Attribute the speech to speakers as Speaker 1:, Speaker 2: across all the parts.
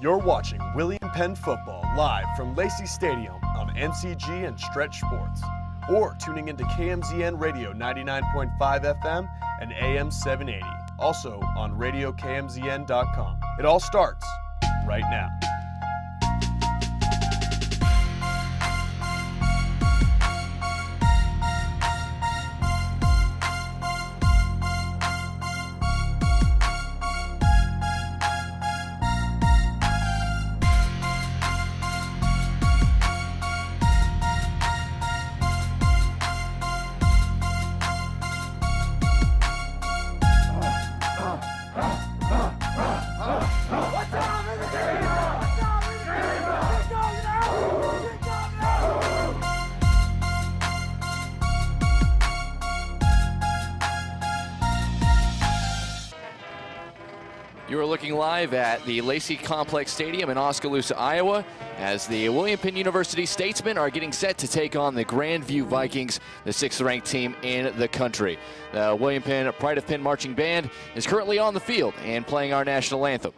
Speaker 1: You're watching William Penn football live from Lacey Stadium on MCG and Stretch Sports, or tuning into KMZN Radio 99.5 FM and AM 780, also on radiokmzn.com. It all starts right now.
Speaker 2: You are looking live at the Lacey Complex Stadium in Oskaloosa, Iowa, as the William Penn University Statesmen are getting set to take on the Grandview Vikings, the 6th-ranked team in the country. The William Penn Pride of Penn Marching Band is currently on the field and playing our national anthem.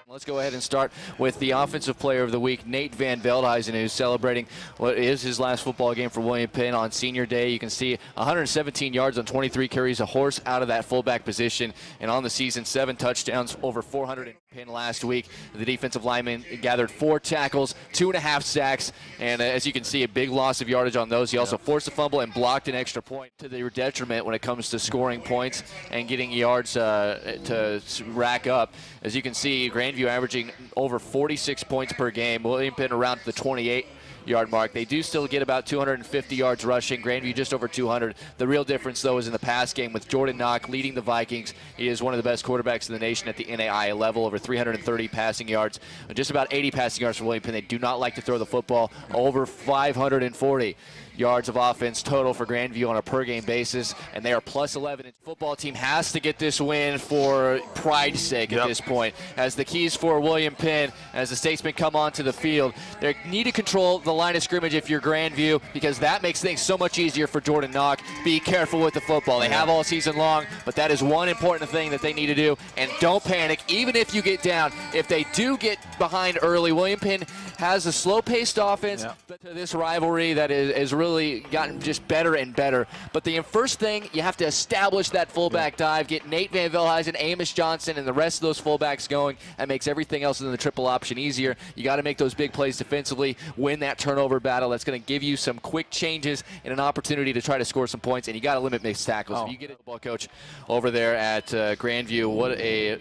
Speaker 2: Let's go ahead and start with the Offensive Player of the Week, Nate Van Veldhuizen, who's celebrating what is his last football game for William Penn on Senior Day. You can see 117 yards on 23 carries, a horse out of that fullback position, and on the season, 7 touchdowns, over 400 in Penn last week. The defensive lineman gathered 4 tackles, 2.5 sacks, and as you can see, a big loss of yardage on those. He also forced a fumble and blocked an extra point to their detriment when it comes to scoring points and getting yards to rack up. As you can see, Grandview averaging over 46 points per game. William Penn around the 28-yard mark. They do still get about 250 yards rushing. Grandview just over 200. The real difference, though, is in the pass game with Jordan Knock leading the Vikings. He is one of the best quarterbacks in the nation at the NAIA level, over 330 passing yards, just about 80 passing yards for William Penn. They do not like to throw the football, over 540 yards of offense total for Grandview on a per-game basis, and they are plus 11. The football team has to get this win for pride's sake at this point, as the keys for William Penn, as the Statesmen come onto the field, they need to control the line of scrimmage if you're Grandview, because that makes things so much easier for Jordan Knock. Be careful with the football. They have all season long, but that is one important thing that they need to do, and don't panic, even if you get down. If they do get behind early, William Penn has a slow-paced offense, but to this rivalry that is really gotten just better and better. But the first thing, you have to establish that fullback dive, get Nate Van Veldhuizen, Amos Johnson, and the rest of those fullbacks going. That makes everything else in the triple option easier. You got to make those big plays defensively, win that turnover battle. That's going to give you some quick changes and an opportunity to try to score some points, and you got to limit missed tackles. If you get a football coach over there at Grandview, what a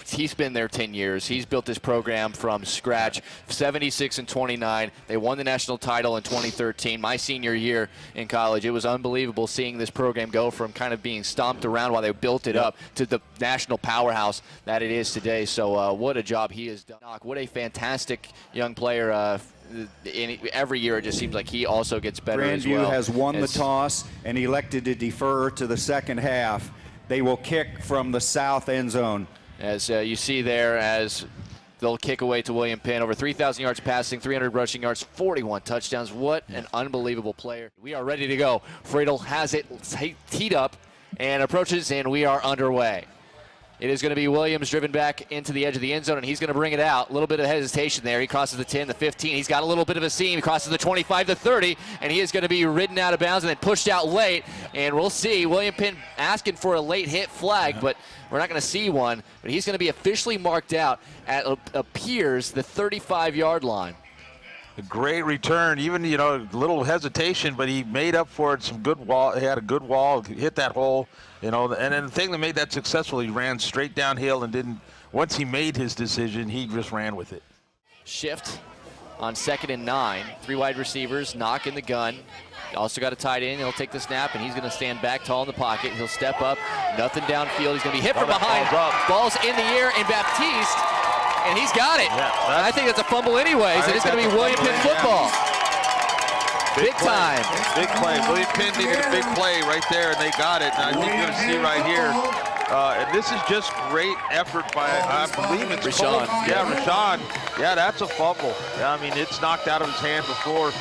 Speaker 2: he's been there 10 years. He's built this program from scratch, 76-29. They won the national title in 2013, my senior year in college. It was unbelievable seeing this program go from kind of being stomped around while they built it up to the national powerhouse that it is today. So what a job he has done. What a fantastic young player. Every year it just seems like he also gets better as well.
Speaker 3: Grandview has won the toss and elected to defer to the second half. They will kick from the south end zone.
Speaker 2: As you see there, as they'll kick away to William Penn. Over 3,000 yards passing, 300 rushing yards, 41 touchdowns. What an unbelievable player. We are ready to go. Friedel has it teed up and approaches, and we are underway. It is going to be Williams driven back into the edge of the end zone, and he's going to bring it out. A little bit of hesitation there. He crosses the 10, the 15. He's got a little bit of a seam. He crosses the 25, the 30, and he is going to be ridden out of bounds and then pushed out late. And we'll see. William Penn asking for a late hit flag, but we're not going to see one. But he's going to be officially marked out at, appears, the 35-yard line.
Speaker 4: A great return, even, you know, a little hesitation, but he made up for it. Some good wall. He had a good wall, hit that hole, you know. And then the thing that made that successful, he ran straight downhill and didn't. Once he made his decision, he just ran with it.
Speaker 2: Shift on 2nd and 9. 3 wide receivers, Knock in the gun. Also got a tight end. He'll take the snap, and he's going to stand back tall in the pocket. He'll step up. Nothing downfield. He's going to be hit from behind. Ball's in the air, and Baptiste. And he's got it. Yeah, I think it's a fumble anyways, and it's going to be William Penn football. Big time.
Speaker 4: Big play. William Penn needed a big play right there, and they got it. And I think you're going to see right here. And this is just great effort by, I believe it's
Speaker 2: Rashawn.
Speaker 4: Yeah, Rashawn. Yeah, that's a fumble. Yeah, I mean, it's knocked out of his hand before,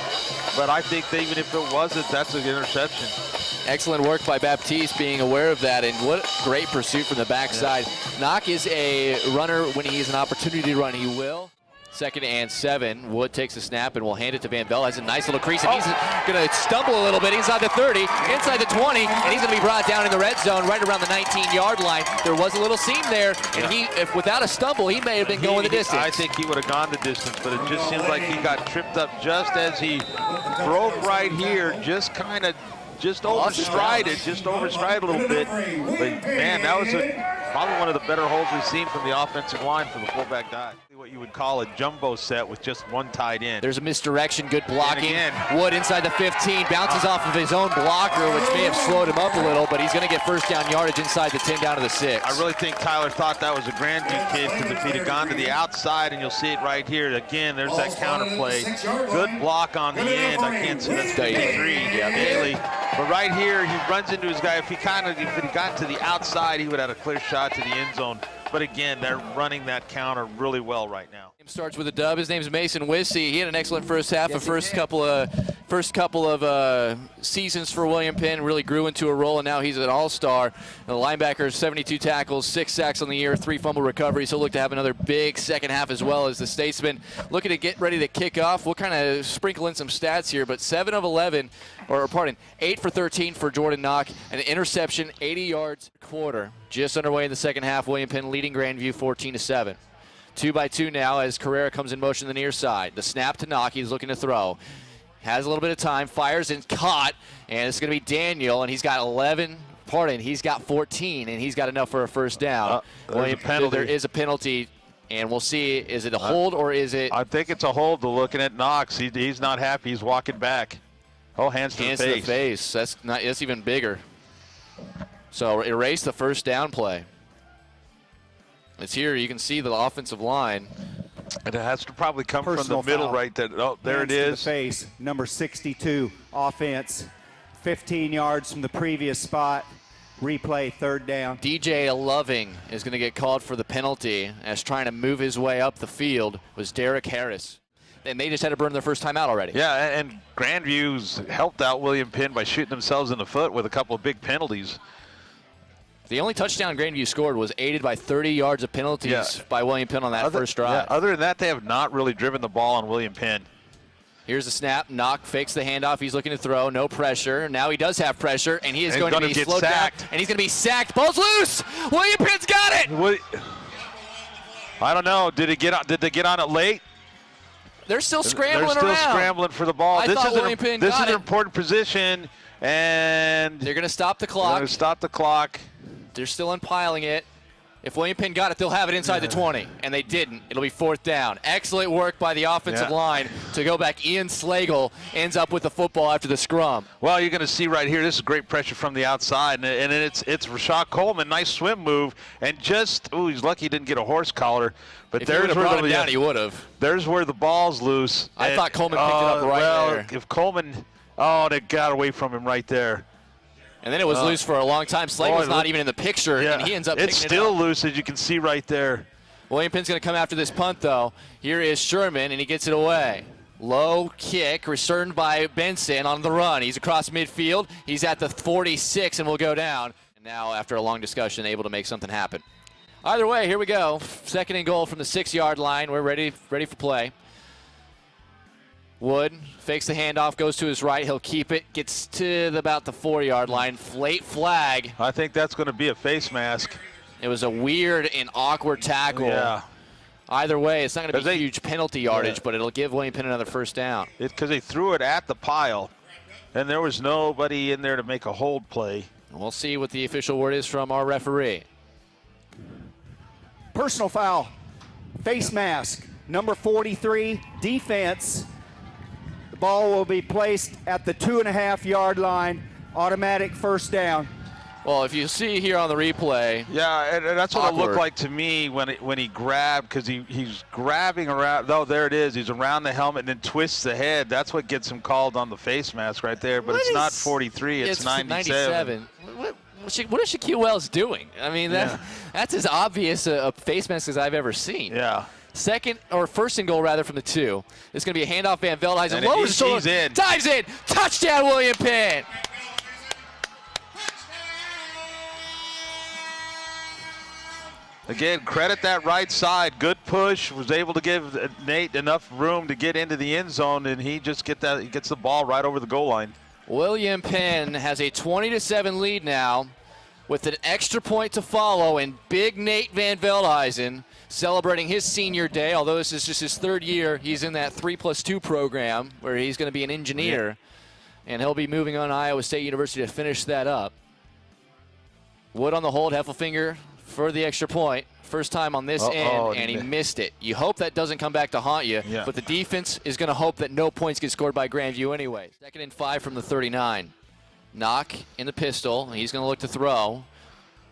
Speaker 4: but I think that even if it wasn't, that's an interception.
Speaker 2: Excellent work by Baptiste being aware of that, and what great pursuit from the backside. Knock is a runner when he has an opportunity to run, he will. 2nd and 7. Wood takes a snap and will hand it to Van Velde. Has a nice little crease, and he's going to stumble a little bit inside the 30, inside the 20, and he's going to be brought down in the red zone right around the 19-yard line. There was a little seam there, and if without a stumble, he may have been going the distance.
Speaker 4: I think he would have gone the distance, but it just seems like he got tripped up just as he broke right here, just kind of overstrided a little bit. But man, that was probably one of the better holds we've seen from the offensive line for the fullback dive. What you would call a jumbo set with just one tight end.
Speaker 2: There's a misdirection, good blocking. Wood inside the 15, bounces off of his own blocker, which may have slowed him up a little, but he's going to get first down yardage inside the 10 down to the 6.
Speaker 4: I really think Tyler thought that was a Grandview kid, because if he'd have gone to the outside, and you'll see it right here, again, there's that counter play. Good block on the end. I can't see that's 53. Yeah, Daly. But right here, he runs into his guy. If he got to the outside, he would have had a clear shot to the end zone. But again, they're running that counter really well right now.
Speaker 2: Starts with a dub. His name's Mason Wissey. He had an excellent first half. The first couple of seasons for William Penn, really grew into a role, and now he's an all-star. The linebacker, 72 tackles, 6 sacks on the year, 3 fumble recoveries. He'll look to have another big second half as well, as the Statesman looking to get ready to kick off. We'll kind of sprinkle in some stats here, but 8 for 13 for Jordan Knock, an interception, 80 yards a quarter. Just underway in the second half. William Penn leading Grandview 14-7. 2-by-2 now as Carrera comes in motion to the near side. The snap to Knock, he's looking to throw. Has a little bit of time, fires and caught, and it's going to be Daniel, and he's got 14, and he's got enough for a first down.
Speaker 4: There's a penalty.
Speaker 2: There is a penalty, and we'll see, is it a hold or is it?
Speaker 4: I think it's a hold. Looking at Knox, he's not happy. He's walking back. Oh, hands to the face.
Speaker 2: That's even bigger. So erase the first down play. It's here. You can see the offensive line.
Speaker 4: And it has to probably come from the middle
Speaker 3: foul.
Speaker 4: Right there. Oh, there it is.
Speaker 3: To the face, number 62, offense, 15 yards from the previous spot. Replay, 3rd down.
Speaker 2: DJ Loving is going to get called for the penalty, as trying to move his way up the field was Derek Harris. And they just had to burn their first time out already.
Speaker 4: Yeah, and Grandview's helped out William Penn by shooting themselves in the foot with a couple of big penalties.
Speaker 2: The only touchdown Grandview scored was aided by 30 yards of penalties by William Penn on that first drive.
Speaker 4: Yeah, other than that, they have not really driven the ball on William Penn.
Speaker 2: Here's the snap. Knock fakes the handoff. He's looking to throw. No pressure. Now he does have pressure, and he is going to be slowed down. And he's going to be sacked. Ball's loose. William Penn's got it.
Speaker 4: I don't know. Did they get on it late?
Speaker 2: They're still scrambling around.
Speaker 4: They're still scrambling for the ball.
Speaker 2: This is
Speaker 4: an important position, and
Speaker 2: they're going to stop the clock.
Speaker 4: They're going to stop the clock.
Speaker 2: They're still unpiling it. If William Penn got it, they'll have it inside the 20, and they didn't. It'll be 4th down. Excellent work by the offensive line to go back. Ian Slagle ends up with the football after the scrum.
Speaker 4: Well, you're going to see right here, this is great pressure from the outside, and it's Rashad Coleman, nice swim move, and he's lucky he didn't get a horse collar. But
Speaker 2: if he would have brought him down, he would have.
Speaker 4: There's where the ball's loose.
Speaker 2: I thought Coleman picked it up there.
Speaker 4: If Coleman, they got away from him right there.
Speaker 2: And then it was loose for a long time. Slagle's not even in the picture, and he ends up picking it up.
Speaker 4: It's still loose, as you can see right there.
Speaker 2: William Penn's going to come after this punt, though. Here is Sherman, and he gets it away. Low kick, returned by Benson on the run. He's across midfield. He's at the 46 and will go down. And now, after a long discussion, able to make something happen. Either way, here we go. 2nd and goal from the 6-yard line. We're ready for play. Wood fakes the handoff, goes to his right. He'll keep it, gets to about the 4-yard line. Late flag.
Speaker 4: I think that's going to be a face mask.
Speaker 2: It was a weird and awkward tackle.
Speaker 4: Yeah.
Speaker 2: Either way, it's not going to be a huge penalty yardage, but it'll give William Penn another first down.
Speaker 4: Because they threw it at the pile, and there was nobody in there to make a hold play.
Speaker 2: We'll see what the official word is from our referee.
Speaker 3: Personal foul, face mask, number 43, defense. The ball will be placed at the 2.5-yard line, automatic first down.
Speaker 2: Well, if you see here on the replay.
Speaker 4: Yeah, and that's what
Speaker 2: awkward.
Speaker 4: it looked like to me when he grabbed, because he's grabbing around. Oh, there it is. He's around the helmet and then twists the head. That's what gets him called on the face mask right there. But it's not 43. It's 97.
Speaker 2: What is Shaquille Wells doing? I mean, that's as obvious a face mask as I've ever seen.
Speaker 4: Yeah.
Speaker 2: First and goal rather from the 2. It's going to be a handoff. Van Veldhuizen
Speaker 4: And
Speaker 2: lowers the
Speaker 4: he's in.
Speaker 2: dives in, touchdown William Penn.
Speaker 4: Again, credit that right side. Good push. Was able to give Nate enough room to get into the end zone, and he just gets the ball right over the goal line.
Speaker 2: William Penn has a 20-7 lead now, with an extra point to follow, and big Nate Van Veldhuizen celebrating his senior day. Although this is just his 3rd year, he's in that 3+2 program where he's going to be an engineer, and he'll be moving on to Iowa State University to finish that up. Wood on the hold, Heffelfinger for the extra point. First time on this end, and he missed it. You hope that doesn't come back to haunt you, but the defense is going to hope that no points get scored by Grandview anyway. 2nd and 5 from the 39. Knock in the pistol. He's going to look to throw.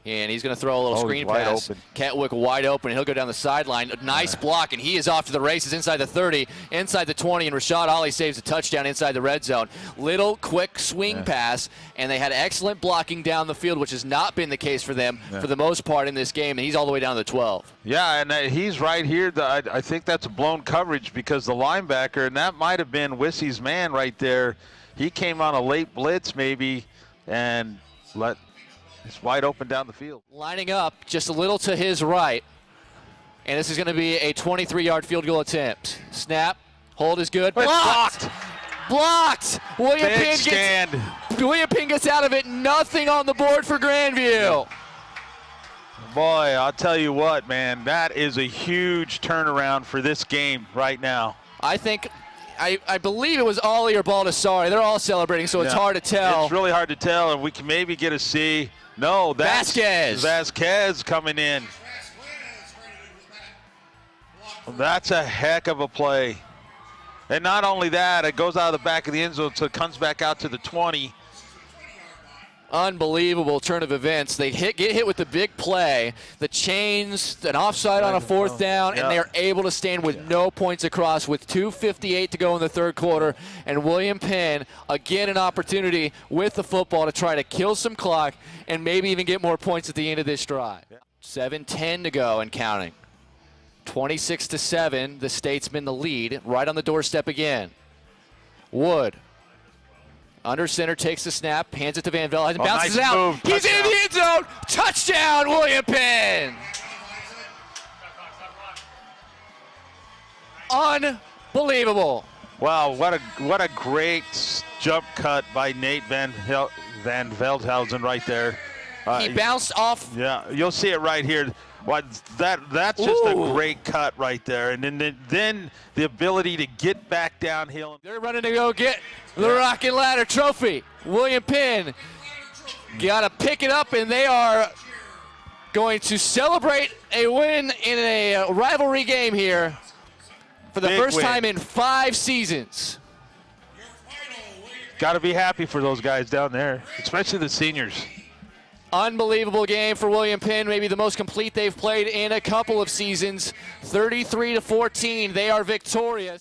Speaker 2: And he's going to throw a little screen pass. Catwick wide open. He'll go down the sideline. Nice block, and he is off to the races inside the 30, inside the 20, and Rashad Ollie saves a touchdown inside the red zone. Little quick swing pass, and they had excellent blocking down the field, which has not been the case for them for the most part in this game, and he's all the way down to the 12.
Speaker 4: Yeah, and he's right here. I think that's a blown coverage because the linebacker, and that might have been Wissy's man right there. He came on a late blitz maybe and it's wide open down the field.
Speaker 2: Lining up just a little to his right. And this is going to be a 23-yard field goal attempt. Snap. Hold is good. Blocked! Blocked! William Penn gets out of it. Nothing on the board for Grandview.
Speaker 4: Boy, I'll tell you what, man. That is a huge turnaround for this game right now.
Speaker 2: I believe it was Ollie or Baldessari. They're all celebrating, so it's hard to tell.
Speaker 4: It's really hard to tell, and we can maybe get a C. No, that's Vasquez coming in. That's a heck of a play. And not only that, it goes out of the back of the end zone, so it comes back out to the 20.
Speaker 2: Unbelievable turn of events. They get hit with the big play, the chains, an offside on a 4th down, and they're able to stand with no points across with 2:58 to go in the 3rd quarter. And William Penn, again, an opportunity with the football to try to kill some clock and maybe even get more points at the end of this drive. 7:10 to go and counting. 26-7, the Statesman the lead, right on the doorstep again. Wood. Under center, takes the snap, hands it to Van Veldhuizen, bounces
Speaker 4: nice
Speaker 2: out.
Speaker 4: Move.
Speaker 2: He's in the end zone. Touchdown, William Penn. Unbelievable.
Speaker 4: Wow, what a great jump cut by Nate Van Veldhuizen right there.
Speaker 2: He bounced off.
Speaker 4: Yeah, you'll see it right here. That's just a great cut right there. And then the ability to get back downhill.
Speaker 2: They're running to go get the Rocket Ladder Trophy. William Penn got to pick it up, and they are going to celebrate a win in a rivalry game here for the first time in 5 seasons.
Speaker 4: Got to be happy for those guys down there, especially the seniors.
Speaker 2: Unbelievable game for William Penn, maybe the most complete they've played in a couple of seasons. 33-14, they are victorious.